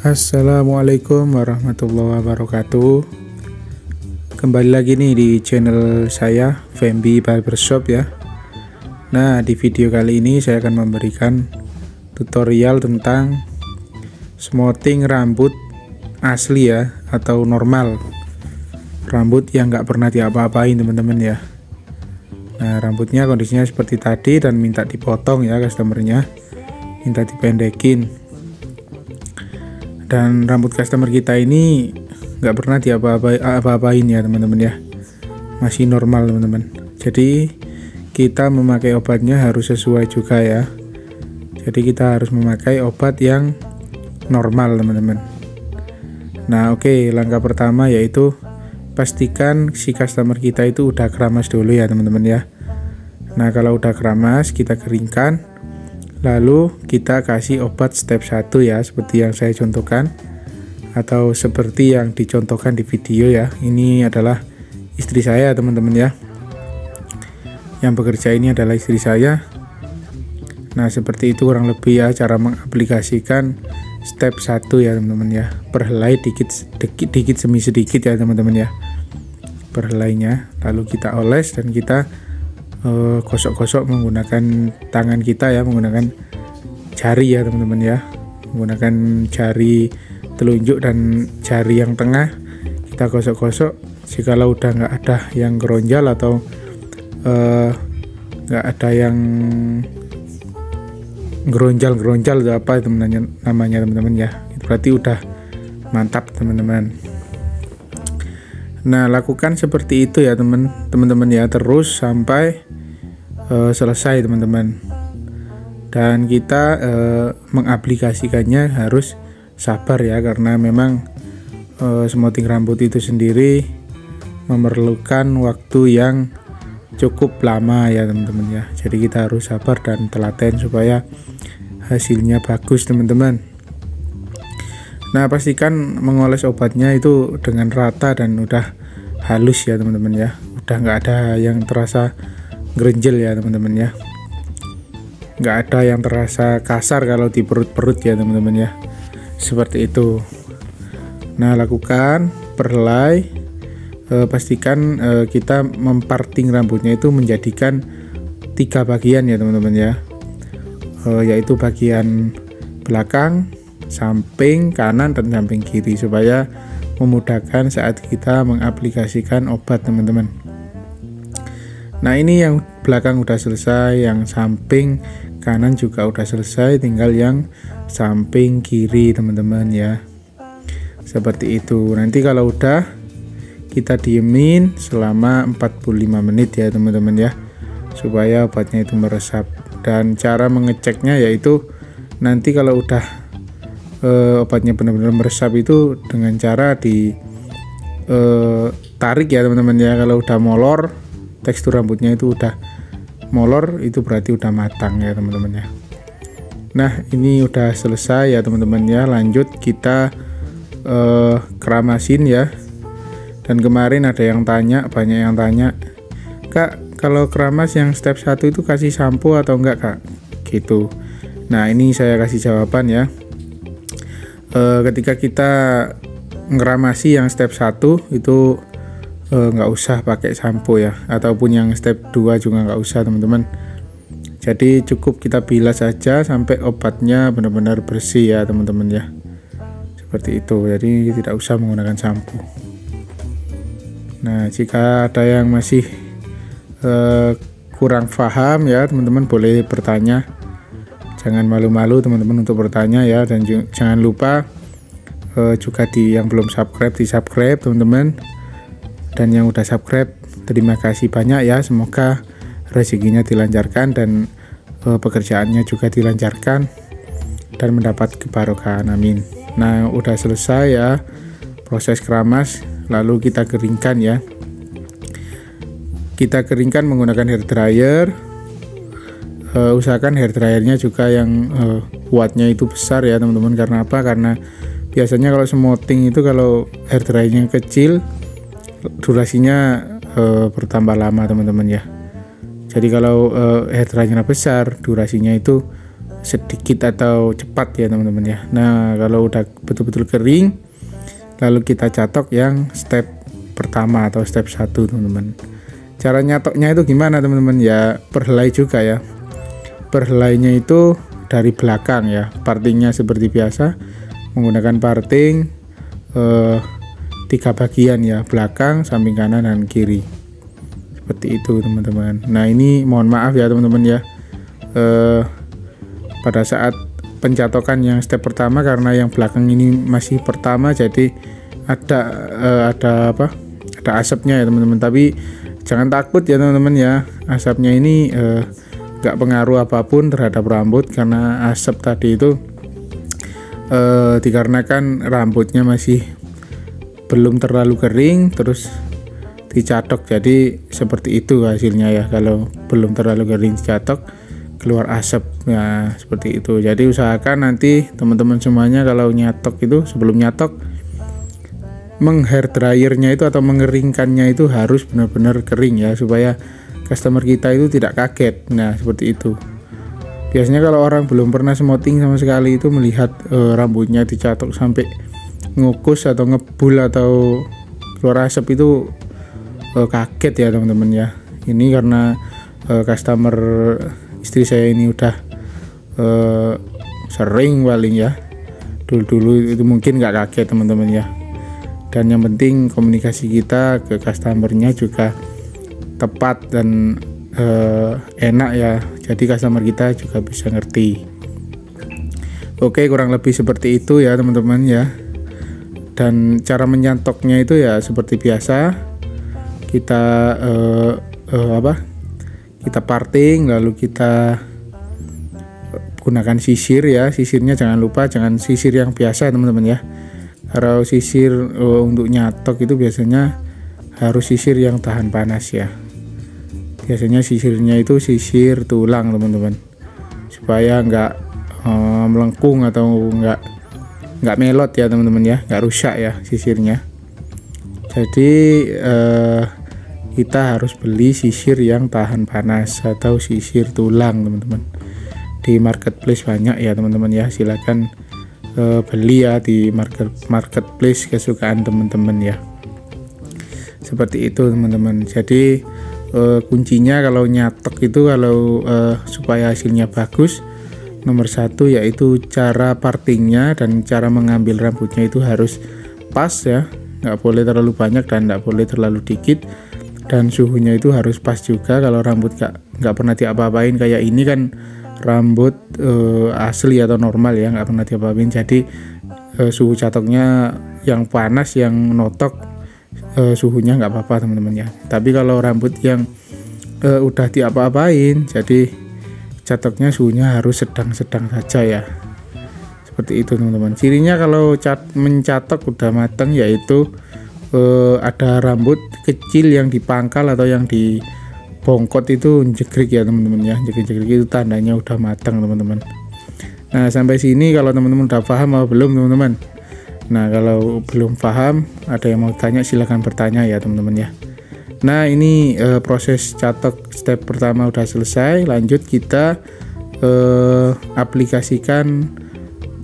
Assalamualaikum warahmatullahi wabarakatuh. Kembali lagi nih di channel saya Fembi Barbershop ya. Nah, di video kali ini saya akan memberikan tutorial tentang smoothing rambut asli ya, atau normal. Rambut yang nggak pernah diapa-apain teman-teman ya. Nah, rambutnya kondisinya seperti tadi dan minta dipotong ya customernya, minta dipendekin. Dan rambut customer kita ini nggak pernah diapa-apain ya teman-teman ya, masih normal teman-teman. Jadi kita memakai obatnya harus sesuai juga ya. Jadi kita harus memakai obat yang normal teman-teman. Nah oke, langkah pertama yaitu pastikan si customer kita itu udah keramas dulu ya teman-teman ya. Nah kalau udah keramas kita keringkan, lalu kita kasih obat step 1 ya, seperti yang saya contohkan atau seperti yang dicontohkan di video ya. Ini adalah istri saya teman-teman ya, yang bekerja ini adalah istri saya. Nah seperti itu kurang lebih ya cara mengaplikasikan step 1 ya teman-teman ya. Perhelai dikit demi sedikit ya teman-teman ya, perhelainya, lalu kita oles dan kita gosok-gosok menggunakan tangan kita ya, menggunakan jari ya teman-teman ya, menggunakan jari telunjuk dan jari yang tengah kita gosok-gosok. Jikalau udah nggak ada yang geronjal atau nggak ada yang geronjal atau apa namanya teman-teman ya, itu berarti udah mantap teman-teman. Nah lakukan seperti itu ya teman-teman ya, terus sampai selesai teman-teman. Dan kita mengaplikasikannya harus sabar ya, karena memang smoothing rambut itu sendiri memerlukan waktu yang cukup lama ya teman-teman ya. Jadi kita harus sabar dan telaten supaya hasilnya bagus teman-teman. Nah pastikan mengoles obatnya itu dengan rata dan udah halus ya teman-teman ya, udah nggak ada yang terasa gerenjel ya teman-teman ya, nggak ada yang terasa kasar kalau di perut-perut ya teman-teman ya, seperti itu. Nah lakukan perhelai, pastikan kita memparting rambutnya itu menjadikan 3 bagian ya teman-teman ya, yaitu bagian belakang, samping kanan dan samping kiri, supaya memudahkan saat kita mengaplikasikan obat teman-teman. Nah ini yang belakang udah selesai, yang samping kanan juga udah selesai, tinggal yang samping kiri teman-teman ya, seperti itu. Nanti kalau udah kita diemin selama 45 menit ya teman-teman ya, supaya obatnya itu meresap. Dan cara mengeceknya yaitu nanti kalau udah obatnya benar-benar meresap itu dengan cara di tarik ya teman-teman ya. Kalau udah molor, tekstur rambutnya itu udah molor, itu berarti udah matang ya teman-teman ya. Nah ini udah selesai ya teman-teman ya, lanjut kita keramasin ya. Dan kemarin ada yang tanya, banyak yang tanya, Kak kalau keramas yang step 1 itu kasih sampo atau enggak Kak gitu. Nah ini saya kasih jawaban ya. Ketika kita ngeramasi yang step 1 itu nggak usah pakai sampo ya, ataupun yang step 2 juga nggak usah teman-teman. Jadi cukup kita bilas saja sampai obatnya benar-benar bersih ya teman-teman ya, seperti itu. Jadi tidak usah menggunakan sampo. Nah jika ada yang masih kurang paham ya teman-teman, boleh bertanya, jangan malu-malu teman-teman untuk bertanya ya. Dan jangan lupa juga yang belum subscribe di subscribe teman-teman, dan yang udah subscribe terima kasih banyak ya. Semoga rezekinya dilancarkan dan pekerjaannya juga dilancarkan dan mendapat kebarokahan, amin. Nah udah selesai ya proses keramas, lalu kita keringkan ya. Kita keringkan menggunakan hair dryer. Usahakan hair dryernya juga yang wattnya itu besar ya teman-teman. Karena apa? Karena biasanya kalau smoothing itu kalau hair dryernya kecil, durasinya bertambah lama teman-teman ya. Jadi kalau hair dryernya besar, durasinya itu sedikit atau cepat ya teman-teman ya. Nah kalau udah betul-betul kering, lalu kita catok yang step pertama atau step 1 teman-teman. Cara nyatoknya itu gimana teman-teman ya, perhelai juga ya. Perhelainya itu dari belakang ya, partingnya seperti biasa menggunakan parting 3 bagian ya, belakang, samping kanan dan kiri, seperti itu teman-teman. Nah ini mohon maaf ya teman-teman ya, pada saat pencatokan yang step pertama, karena yang belakang ini masih pertama, jadi ada asapnya ya teman-teman. Tapi jangan takut ya teman-teman ya, asapnya ini nggak pengaruh apapun terhadap rambut, karena asap tadi itu dikarenakan rambutnya masih belum terlalu kering terus dicatok, jadi seperti itu hasilnya ya. Kalau belum terlalu kering dicatok keluar asap ya, seperti itu. Jadi usahakan nanti teman-teman semuanya kalau nyatok itu, sebelum nyatok, menghair dryernya itu atau mengeringkannya itu harus benar-benar kering ya, supaya customer kita itu tidak kaget. Nah seperti itu. Biasanya kalau orang belum pernah smoting sama sekali itu melihat rambutnya dicatok sampai ngukus atau ngebul atau keluar asap itu kaget ya teman-teman ya. Ini karena customer istri saya ini udah sering paling ya, dulu itu mungkin nggak kaget teman-teman ya. Dan yang penting komunikasi kita ke customernya juga tepat dan enak ya, jadi customer kita juga bisa ngerti. Oke, kurang lebih seperti itu ya teman-teman ya. Dan cara menyantoknya itu ya seperti biasa, kita kita parting, lalu kita gunakan sisir ya. Sisirnya jangan lupa, jangan sisir yang biasa teman-teman ya. Kalau sisir untuk nyatok itu biasanya harus sisir yang tahan panas ya. Biasanya sisirnya itu sisir tulang teman-teman, supaya nggak melengkung atau nggak melot ya teman-teman ya, nggak rusak ya sisirnya. Jadi kita harus beli sisir yang tahan panas atau sisir tulang teman-teman. Di marketplace banyak ya teman-teman ya, silakan beli ya di marketplace kesukaan teman-teman ya. Seperti itu teman-teman. Jadi kuncinya kalau nyatok itu, kalau supaya hasilnya bagus, nomor 1 yaitu cara partingnya dan cara mengambil rambutnya itu harus pas ya, nggak boleh terlalu banyak dan nggak boleh terlalu dikit, dan suhunya itu harus pas juga. Kalau rambut nggak pernah diapa-apain kayak ini kan rambut asli atau normal ya, nggak pernah diapa-apain, jadi suhu catoknya yang panas, yang notok suhunya nggak apa-apa teman-teman ya. Tapi kalau rambut yang udah diapa-apain, jadi catoknya suhunya harus sedang-sedang saja ya, seperti itu teman-teman. Cirinya kalau mencatok udah matang yaitu ada rambut kecil yang dipangkal atau yang dibongkot itu jegrik ya teman-teman ya. Jegrik-jegrik itu tandanya udah matang teman-teman. Nah sampai sini kalau teman-teman udah paham atau belum teman-teman? Nah kalau belum paham, ada yang mau tanya silahkan bertanya ya teman-teman ya. Nah ini proses catok step pertama udah selesai. Lanjut kita aplikasikan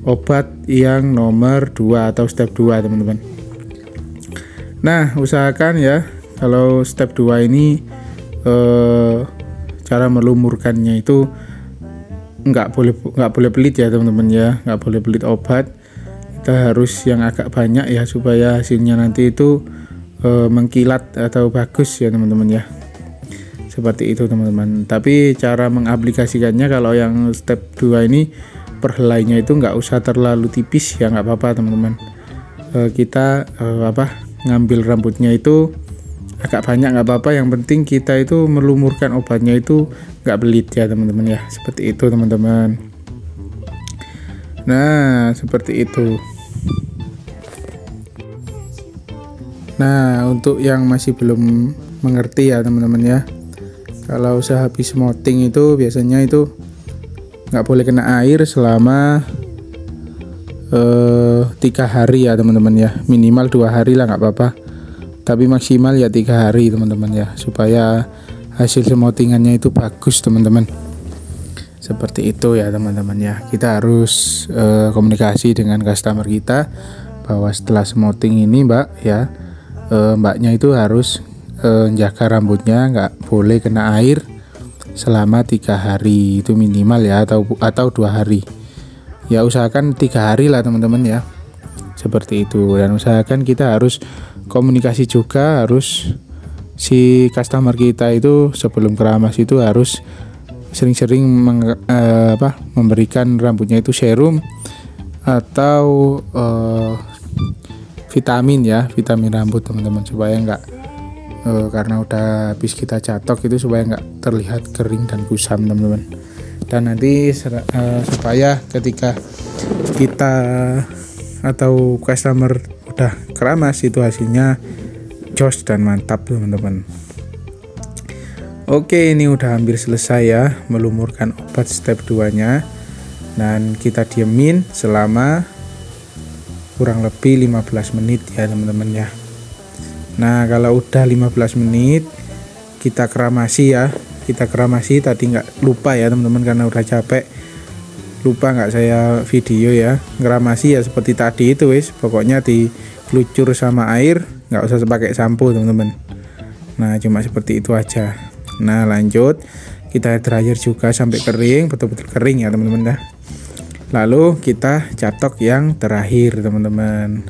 obat yang nomor 2 atau step 2 teman-teman. Nah usahakan ya kalau step 2 ini cara melumurkannya itu nggak boleh pelit ya teman-teman ya, nggak boleh pelit obat. Kita harus yang agak banyak ya, supaya hasilnya nanti itu mengkilat atau bagus ya teman-teman ya, seperti itu teman-teman. Tapi cara mengaplikasikannya kalau yang step 2 ini perhelainya itu nggak usah terlalu tipis ya, nggak apa-apa teman-teman. Kita ngambil rambutnya itu agak banyak nggak apa-apa, yang penting kita itu melumurkan obatnya itu nggak belit ya teman-teman ya, seperti itu teman-teman. Nah seperti itu. Nah untuk yang masih belum mengerti ya teman-teman ya, kalau sehabis smoting itu biasanya itu nggak boleh kena air selama 3 hari ya teman-teman ya. Minimal 2 hari lah nggak apa-apa, tapi maksimal ya 3 hari teman-teman ya, supaya hasil smotingannya itu bagus teman-teman. Seperti itu ya teman-teman ya. Kita harus komunikasi dengan customer kita bahwa setelah smoothing ini mbak ya, mbaknya itu harus jaga rambutnya, nggak boleh kena air selama 3 hari itu minimal ya, atau 2 hari ya, usahakan 3 hari lah teman-teman ya, seperti itu. Dan usahakan kita harus komunikasi juga, harus si customer kita itu sebelum keramas itu harus sering-sering memberikan rambutnya itu serum atau vitamin ya, vitamin rambut teman-teman, supaya nggak karena udah habis kita catok itu, supaya nggak terlihat kering dan kusam teman-teman. Dan nanti supaya ketika kita atau customer udah keramas itu hasilnya jos dan mantap teman-teman. Oke, ini udah hampir selesai ya melumurkan obat step 2 nya, dan kita diemin selama kurang lebih 15 menit ya teman-teman ya. Nah kalau udah 15 menit kita keramasi ya, kita keramasi tadi nggak lupa ya teman-teman, karena udah capek lupa nggak saya video ya. Ngeramasi ya seperti tadi itu wis, pokoknya dilucur sama air, nggak usah pakai sampo teman-teman. Nah cuma seperti itu aja. Nah lanjut kita dryer juga sampai kering, betul-betul kering ya teman-teman ya. Lalu kita catok yang terakhir teman-teman.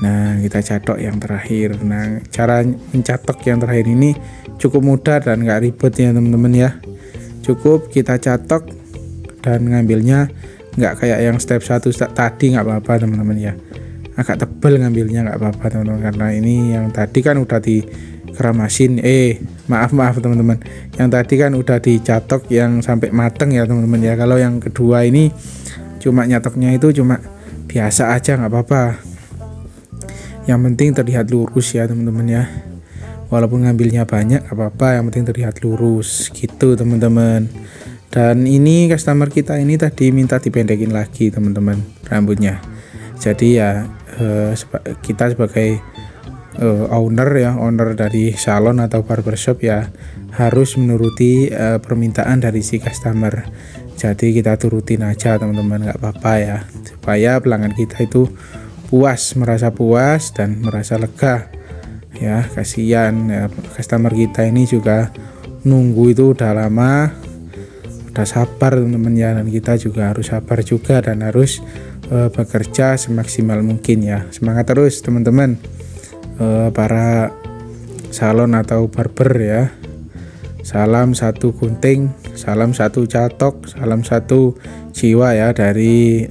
Nah kita catok yang terakhir. Nah cara mencatok yang terakhir ini cukup mudah dan nggak ribet ya teman-teman ya. Cukup kita catok dan ngambilnya nggak kayak yang step 1 tadi, nggak apa-apa teman-teman ya. Agak tebel ngambilnya nggak apa-apa teman-teman, karena ini yang tadi kan udah dikeramasin, maaf teman-teman, yang tadi kan udah dicatok yang sampai mateng ya teman-teman ya. Kalau yang kedua ini cuma nyatoknya itu cuma biasa aja, nggak apa-apa, yang penting terlihat lurus ya teman-teman ya. Walaupun ngambilnya banyak nggak apa-apa, yang penting terlihat lurus gitu teman-teman. Dan ini customer kita ini tadi minta dipendekin lagi teman-teman rambutnya. Jadi ya kita sebagai owner dari salon atau barbershop ya harus menuruti permintaan dari si customer. Jadi kita turutin aja teman-teman, nggak apa-apa ya, supaya pelanggan kita itu puas, merasa puas dan merasa lega ya. Kasihan ya, customer kita ini juga nunggu itu udah lama, udah sabar teman-teman ya, dan kita juga harus sabar juga dan harus bekerja semaksimal mungkin ya. Semangat terus teman-teman, para salon atau barber ya. Salam satu gunting, salam satu catok, salam satu jiwa ya, dari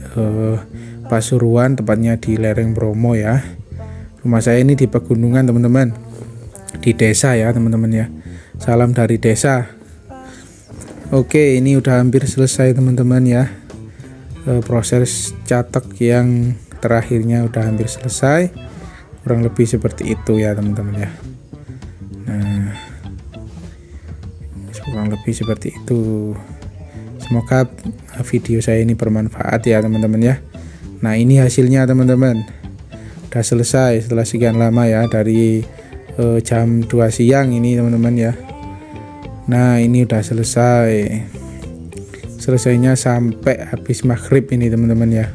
Pasuruan, tepatnya di lereng Bromo ya. Rumah saya ini di pegunungan teman-teman, di desa ya teman-teman ya. Salam dari desa. Oke, ini udah hampir selesai teman-teman ya. Proses catok yang terakhirnya udah hampir selesai, kurang lebih seperti itu ya teman-teman ya. Nah kurang lebih seperti itu. Semoga video saya ini bermanfaat ya teman-teman ya. Nah ini hasilnya teman-teman, udah selesai setelah sekian lama ya, dari jam 2 siang ini teman-teman ya. Nah ini udah selesai, selesainya sampai habis maghrib ini teman-teman ya,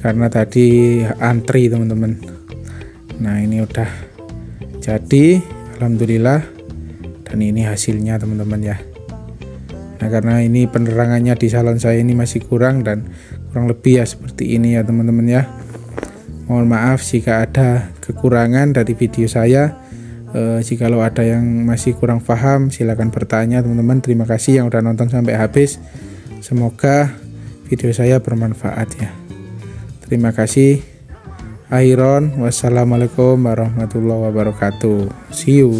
karena tadi antri teman-teman. Nah ini udah jadi alhamdulillah, dan ini hasilnya teman-teman ya. Nah karena ini penerangannya di salon saya ini masih kurang, dan kurang lebih ya seperti ini ya teman-teman ya. Mohon maaf jika ada kekurangan dari video saya. Jikalau ada yang masih kurang paham silahkan bertanya teman-teman. Terima kasih yang udah nonton sampai habis. Semoga video saya bermanfaat ya. Terima kasih. Akhiron, wassalamualaikum warahmatullahi wabarakatuh. See you.